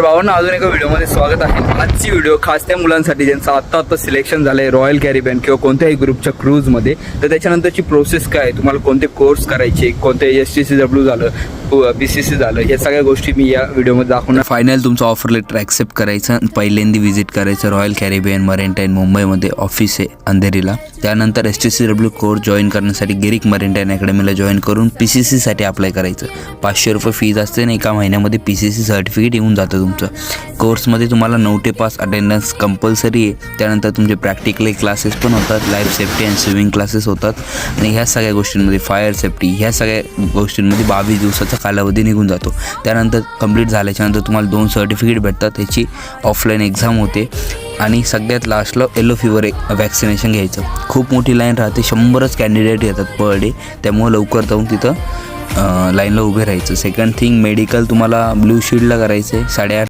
तर भावांना अजून एका व्हिडिओमध्ये स्वागत आहे. आजची व्हिडिओ खास त्या मुलांसाठी ज्यांचं आत्ता सिलेक्शन झालं आहे रॉयल कॅरिबियन किंवा कोणत्याही ग्रुपच्या क्रूजमध्ये. तर त्याच्यानंतरची प्रोसेस काय आहे, तुम्हाला कोणते कोर्स करायचे, कोणते STCW झालं, BCC झालं, या सगळ्या गोष्टी मी या व्हिडिओमध्ये दाखवणार. फायनल तुमचं ऑफर लेटर ॲक्सेप्ट करायचं, पहिल्यांदा व्हिजिट करायचं रॉयल कॅरिबियन मरीनटाईन मुंबईमध्ये ऑफिस आहे अंधेरीला. त्यानंतर STCW कोर्स जॉईन करण्यासाठी गिरिक मरीनटाईन अकॅडमीला जॉईन करून PCCसाठी अप्लाय करायचं. 500 रुपये फीज असते आणि एका महिन्यामध्ये PCC सर्टिफिकेट येऊन जातं तुमचं. कोर्समध्ये तुम्हाला 9 ते 5 अटेंडन्स कंपल्सरी आहे. त्यानंतर तुमचे प्रॅक्टिकल क्लासेस पण होतात, life safety and swimming classes होतात आणि ह्या सगळ्या गोष्टींमध्ये फायर सेफ्टी ह्या सगळ्या गोष्टींमध्ये 22 दिवसाचा कालावधी निघून जातो. त्यानंतर कंप्लीट झाल्याच्यानंतर तुम्हाला 2 सर्टिफिकेट भेटतात. त्याची ऑफलाईन एक्झाम होते आणि सगळ्यात लास्टला येलो फीवर वॅक्सिनेशन घ्यायचं. खूप मोठी लाईन राहते, 100च कॅन्डिडेट येतात पर डे. त्यामुळे लवकर जाऊन तिथं लाईनला उभे राहायचं. सेकंड थिंग, मेडिकल तुम्हाला ब्लू शील्डला करायचं आहे. 8.5